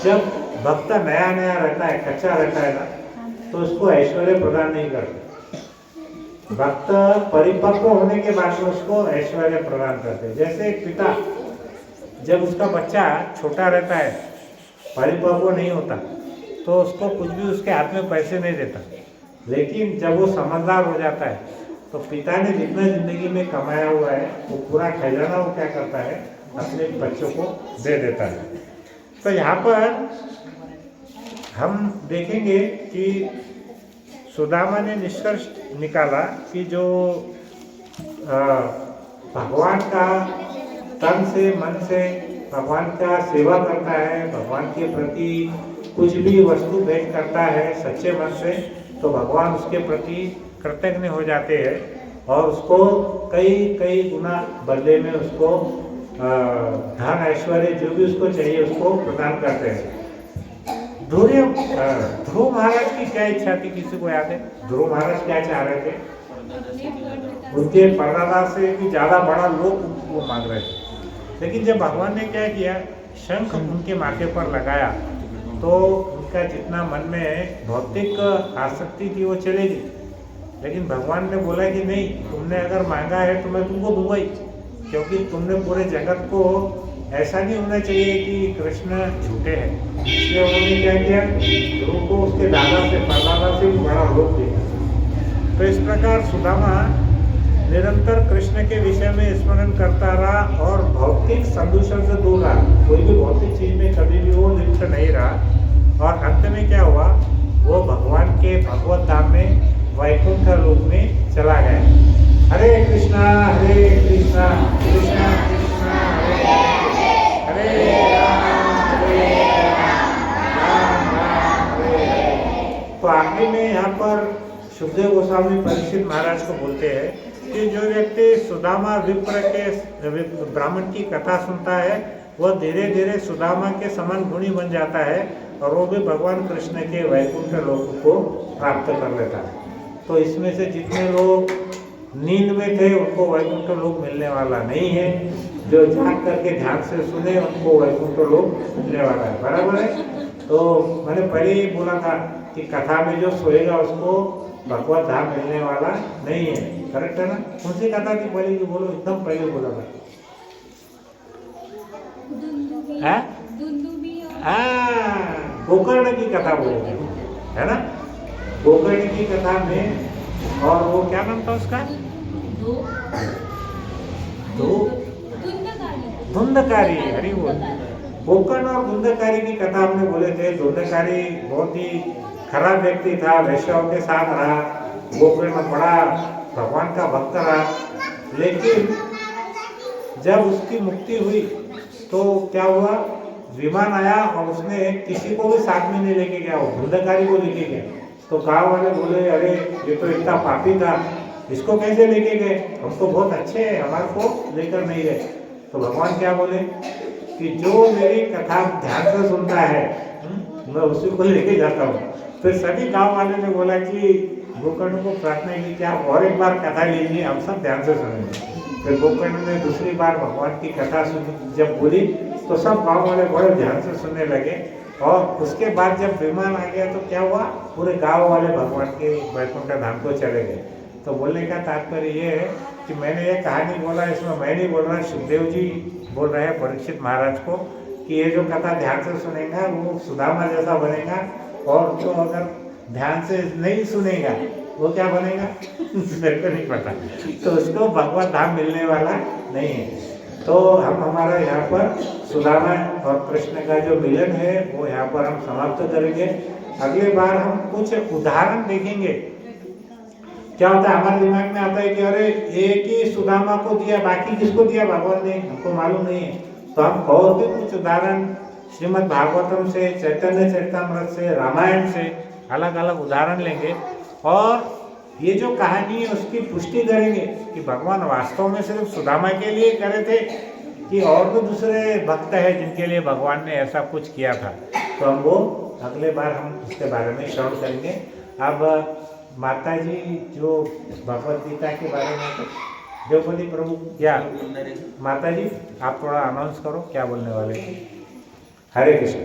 S1: जब भक्त नया नया रहता है, कच्चा रहता है ना, तो उसको ऐश्वर्य प्रदान नहीं करते। भक्त परिपक्व होने के बाद में उसको ऐश्वर्य प्रदान करते हैं। जैसे एक पिता जब उसका बच्चा छोटा रहता है, परिपक्व नहीं होता, तो उसको कुछ भी उसके हाथ में पैसे नहीं देता। लेकिन जब वो समझदार हो जाता है तो पिता ने जितना जिंदगी में कमाया हुआ है वो पूरा खजाना वो क्या करता है, अपने बच्चों को दे देता है। तो यहाँ पर हम देखेंगे कि सुदामा ने निष्कर्ष निकाला कि जो भगवान का तन से मन से भगवान का सेवा करता है, भगवान के प्रति कुछ भी वस्तु भेंट करता है सच्चे मन से, तो भगवान उसके प्रति कृतज्ञ हो जाते हैं और उसको कई कई गुना बदले में उसको धन ऐश्वर्य जो भी उसको चाहिए उसको प्रदान करते हैं। ध्रुव महाराज की क्या इच्छा थी, किसी को याद है? ध्रुव महाराज क्या चाह रहे थे? उनके परदादा से भी ज़्यादा बड़ा लोक वो मांग रहे थे। लेकिन जब भगवान ने क्या किया, शंख उनके माथे पर लगाया तो उनका जितना मन में भौतिक आसक्ति थी वो चलेगी। लेकिन भगवान ने बोला कि नहीं, तुमने अगर मांगा है तो मैं तुमको दूंगा ही, क्योंकि तुमने पूरे जगत को ऐसा नहीं होना चाहिए कि कृष्ण झूठे हैं। इसलिए उन्होंने क्या किया, ध्रुव को उसके दादा से परदादा से भी बड़ा लोक दिया। तो इस प्रकार सुदामा निरंतर कृष्ण के विषय में स्मरण करता रहा और भौतिक संदूषण से दूर रहा। कोई भी भौतिक चीज में कभी भी वो लिप्त नहीं रहा। और अंत में क्या हुआ, वो भगवान के भगवत धाम में वैकुंठ लोक में चला गया। हरे कृष्णा कृष्णा कृष्णा हरे हरे राम राम हरे। तो आखिरी में यहाँ पर सुखदेव गोस्वामी परीक्षित महाराज को बोलते हैं कि जो व्यक्ति सुदामा विप्र के ब्राह्मण की कथा सुनता है वह धीरे धीरे सुदामा के समान गुणी बन जाता है और वो भी भगवान कृष्ण के वैकुंठ लोक को प्राप्त कर लेता है। तो इसमें से जितने लोग नींद में थे उनको वैकुंठ लोक मिलने वाला नहीं है, जो जाग करके ध्यान से सुने उनको वैकुंठ लोक मिलने वाला है। बराबर है? तो मैंने पहले ही बोला था कि कथा में जो सोएगा उसको भगवत धाम मिलने वाला नहीं है। करेक्ट है ना? कौन सी कथा थी पहले की, बोलो, एकदम पहले बोला था। गोकर्ण की कथा बोले थे, है ना? गोकर्ण की कथा में और वो क्या नाम था उसका? धुंधकारी। अरे वो गोकर्ण और धुंधकारी की कथा हमने बोले थे। धुंधकारी बहुत ही खराब व्यक्ति था, वैश्याओं के साथ रहा। गोकर्ण बड़ा भगवान का भक्त रहा, लेकिन जब उसकी मुक्ति हुई तो क्या हुआ, विमान आया और उसने किसी को भी साथ में नहीं लेके गया, वो धुंधकारी को लेके गया। तो गाँव वाले बोले, अरे ये तो इतना पापी था, इसको कैसे लेके गए, हम तो बहुत अच्छे हैं, हमारे को लेकर नहीं गए। तो भगवान क्या बोले कि जो मेरी कथा ध्यान से सुनता है मैं उसी को लेके जाता हूँ। फिर सभी गांव वाले ने बोला कि गोकर्ण को प्रार्थना की कि आप और एक बार कथा लीजिए, हम सब ध्यान से सुनेंगे। फिर गोकर्ण ने दूसरी बार भगवान की कथा सुनी, जब बोली तो सब गांव वाले बड़े ध्यान से सुनने लगे। और उसके बाद जब विमान आ गया तो क्या हुआ, पूरे गांव वाले भगवान के वैकुंठ धाम को चले गए। तो बोलने का तात्पर्य ये है कि मैंने ये कहानी बोला, इसमें मैं नहीं बोल रहा, सुखदेव जी बोल रहे हैं परीक्षित महाराज को कि ये जो कथा ध्यान से सुनेगा वो सुदामा जैसा बनेगा, और जो अगर ध्यान से नहीं सुनेगा वो क्या बनेगा मेरे को नहीं पता। तो उसको भगवत धाम मिलने वाला नहीं है। तो हम हमारा यहाँ पर सुदामा और कृष्ण का जो मिलन है वो यहाँ पर हम समाप्त करेंगे। अगली बार हम कुछ उदाहरण देखेंगे। क्या होता है, हमारे दिमाग में आता है कि अरे एक ही सुदामा को दिया, बाकी किसको दिया भगवान ने, हमको मालूम नहीं है। तो हम और भी कुछ उदाहरण श्रीमद् भागवतम से, चैतन्य चरितामृत से, रामायण से अलग अलग उदाहरण लेंगे और ये जो कहानी है उसकी पुष्टि करेंगे कि भगवान वास्तव में सिर्फ सुदामा के लिए करे थे कि और भी दूसरे भक्त हैं जिनके लिए भगवान ने ऐसा कुछ किया था। तो हम वो अगले बार हम इसके बारे में श्रवण करेंगे। अब माता जी जो भगवद गीता के बारे में तो देवपति प्रभु क्या माता जी आप थोड़ा अनाउंस करो क्या बोलने वाले। हरे कृष्ण।